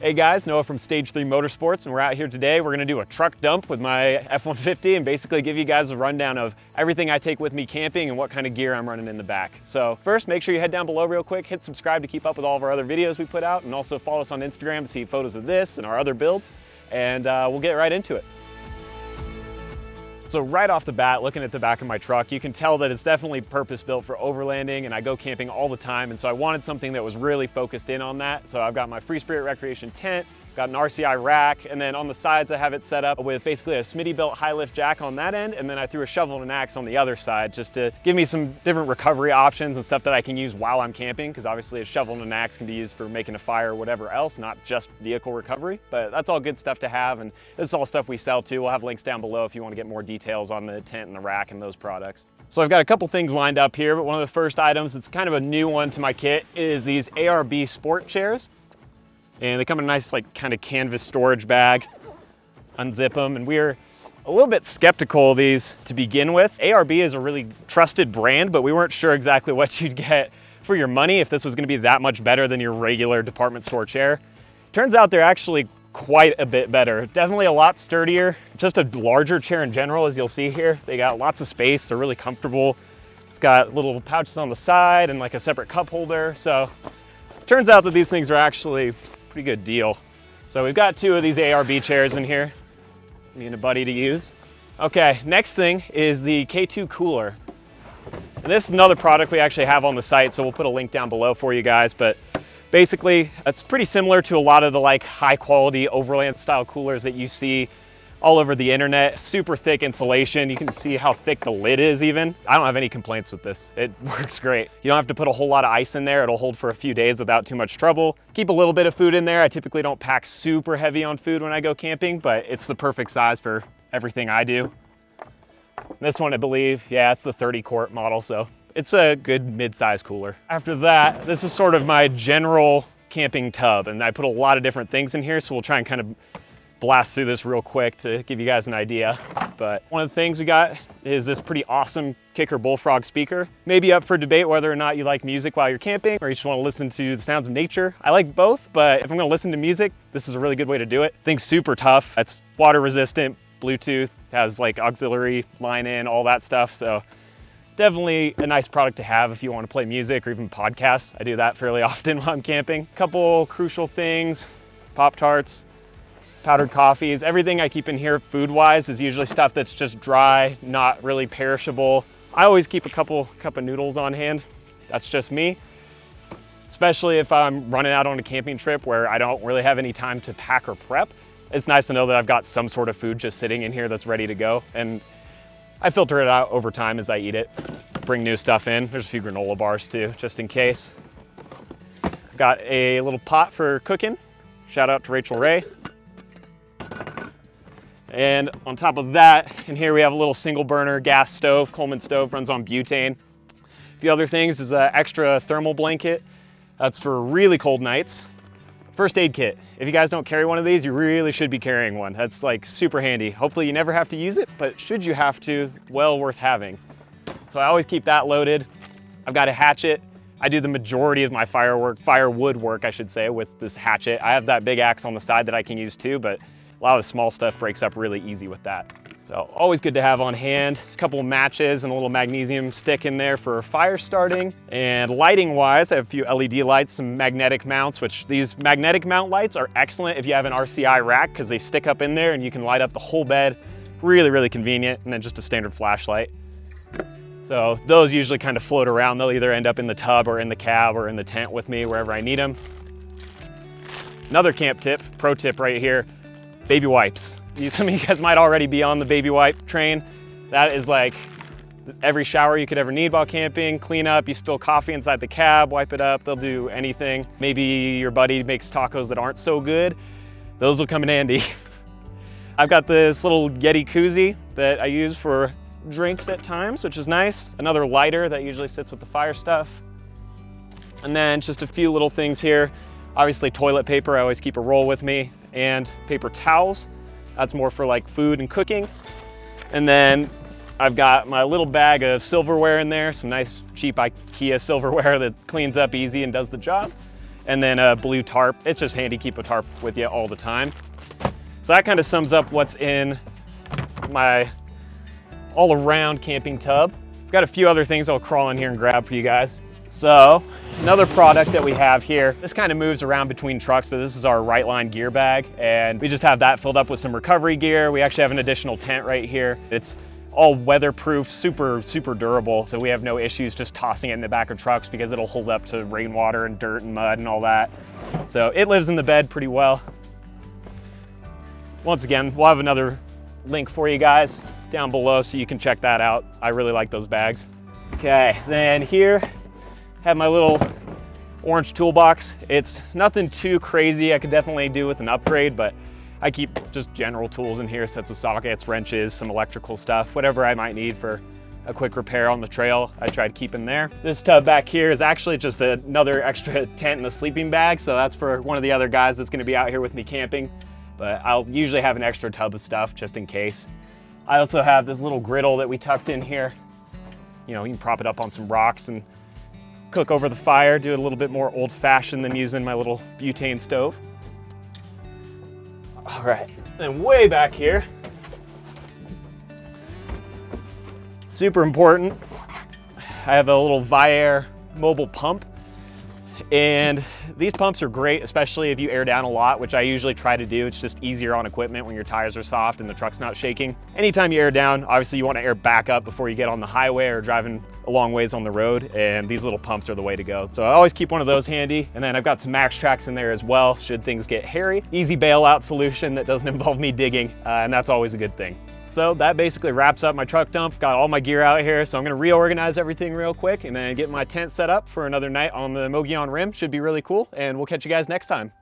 Hey guys, Noah from Stage 3 Motorsports, and we're out here today. We're gonna do a truck dump with my F-150 and basically give you guys a rundown of everything I take with me camping and what kind of gear I'm running in the back. So first, make sure you head down below real quick, hit subscribe to keep up with all of our other videos we put out, and also follow us on Instagram to see photos of this and our other builds, and we'll get right into it. So right off the bat, looking at the back of my truck, you can tell that it's definitely purpose-built for overlanding, and I go camping all the time, and so I wanted something that was really focused in on that. So I've got my Free Spirit Recreation tent, got an RCI rack, and then on the sides I have it set up with basically a Smitty-built high-lift jack on that end, and then I threw a shovel and an axe on the other side just to give me some different recovery options and stuff that I can use while I'm camping, because obviously a shovel and an axe can be used for making a fire or whatever else, not just vehicle recovery. But that's all good stuff to have, and this is all stuff we sell too. We'll have links down below if you want to get more details on the tent and the rack and those products. So I've got a couple things lined up here, but one of the first items, it's kind of a new one to my kit, is these Arb Sport Chairs. And they come in a nice like kind of canvas storage bag. Unzip them, and we're a little bit skeptical of these to begin with. Arb is a really trusted brand, but we weren't sure exactly what you'd get for your money, if this was gonna be that much better than your regular department store chair. Turns out they're actually quite a bit better. Definitely a lot sturdier, just a larger chair in general, as you'll see here. They got lots of space, they're really comfortable. It's got little pouches on the side and like a separate cup holder. So turns out that these things are actually pretty good deal. So we've got two of these Arb chairs in here. Me and a buddy to use. Okay, next thing is the K2 cooler. And this is another product we actually have on the site, so we'll put a link down below for you guys. But basically, it's pretty similar to a lot of the like high quality Overland style coolers that you see all over the internet. Super thick insulation. You can see how thick the lid is even. I don't have any complaints with this. It works great. You don't have to put a whole lot of ice in there. It'll hold for a few days without too much trouble. Keep a little bit of food in there. I typically don't pack super heavy on food when I go camping, but it's the perfect size for everything I do. This one, I believe, yeah, it's the 30 quart model, so it's a good mid-size cooler. After that, this is sort of my general camping tub, and I put a lot of different things in here, so we'll try and kind of blast through this real quick to give you guys an idea. But one of the things we got is this pretty awesome Kicker Bullfrog speaker. Maybe up for debate whether or not you like music while you're camping or you just want to listen to the sounds of nature. I like both, but if I'm going to listen to music, this is a really good way to do it. Thing's super tough. It's water resistant, Bluetooth, has like auxiliary line in, all that stuff. So definitely a nice product to have if you want to play music or even podcasts. I do that fairly often while I'm camping. Couple crucial things: Pop-Tarts, powdered coffees. Everything I keep in here food-wise is usually stuff that's just dry, not really perishable. I always keep a cup of noodles on hand. That's just me. Especially if I'm running out on a camping trip where I don't really have any time to pack or prep. It's nice to know that I've got some sort of food just sitting in here that's ready to go. And I filter it out over time as I eat it. Bring new stuff in. There's a few granola bars too, just in case. I've got a little pot for cooking. Shout out to Rachel Ray. And on top of that, in here we have a little single burner gas stove. Coleman stove, runs on butane. A few other things is an extra thermal blanket. That's for really cold nights. First aid kit. If you guys don't carry one of these, you really should be carrying one. That's like super handy. Hopefully you never have to use it, but should you have to, well worth having. So I always keep that loaded. I've got a hatchet. I do the majority of my firewood work, I should say, with this hatchet. I have that big axe on the side that I can use too, but a lot of the small stuff breaks up really easy with that. So always good to have on hand. A couple of matches and a little magnesium stick in there for fire starting. And lighting wise, I have a few LED lights, some magnetic mounts, which these magnetic mount lights are excellent if you have an RCI rack, because they stick up in there and you can light up the whole bed. Really, really convenient. And then just a standard flashlight. So those usually kind of float around. They'll either end up in the tub or in the cab or in the tent with me wherever I need them. Another camp tip, pro tip right here: baby wipes. Some of you guys might already be on the baby wipe train. That is like every shower you could ever need while camping. Clean up, you spill coffee inside the cab, wipe it up, they'll do anything. Maybe your buddy makes tacos that aren't so good. Those will come in handy. I've got this little Yeti koozie that I use for drinks at times, which is nice. Another lighter that usually sits with the fire stuff. And then just a few little things here. Obviously toilet paper, I always keep a roll with me, and paper towels. That's more for like food and cooking. And then I've got my little bag of silverware in there, some nice cheap IKEA silverware that cleans up easy and does the job. and then a blue tarp. It's just handy to keep a tarp with you all the time. So that kind of sums up what's in my all-around camping tub. I've got a few other things I'll crawl in here and grab for you guys. So another product that we have here, this kind of moves around between trucks, but this is our Right Line gear bag, and we just have that filled up with some recovery gear. We actually have an additional tent right here. It's all weatherproof, super durable, so we have no issues just tossing it in the back of trucks because it'll hold up to rainwater and dirt and mud and all that. So it lives in the bed pretty well. Once again, we'll have another link for you guys down below so you can check that out. I really like those bags. Okay, then here, have my little orange toolbox. It's nothing too crazy. I could definitely do with an upgrade, but I keep just general tools in here, sets of sockets, wrenches, some electrical stuff, whatever I might need for a quick repair on the trail, I try to keep in there. This tub back here is actually just another extra tent and a sleeping bag, so that's for one of the other guys that's gonna be out here with me camping, but I'll usually have an extra tub of stuff just in case. I also have this little griddle that we tucked in here. You know, you can prop it up on some rocks and cook over the fire, do it a little bit more old-fashioned than using my little butane stove. All right, and way back here, super important, I have a little Viair mobile pump, and these pumps are great, especially if you air down a lot, which I usually try to do. It's just easier on equipment when your tires are soft and the truck's not shaking. Anytime you air down, obviously you want to air back up before you get on the highway or driving a long ways on the road, and these little pumps are the way to go. So I always keep one of those handy, and then I've got some Max Tracks in there as well, should things get hairy. Easy bailout solution that doesn't involve me digging, and that's always a good thing. So that basically wraps up my truck dump. Got all my gear out here, so I'm gonna reorganize everything real quick and then get my tent set up for another night on the Mogollon Rim. Should be really cool, and we'll catch you guys next time.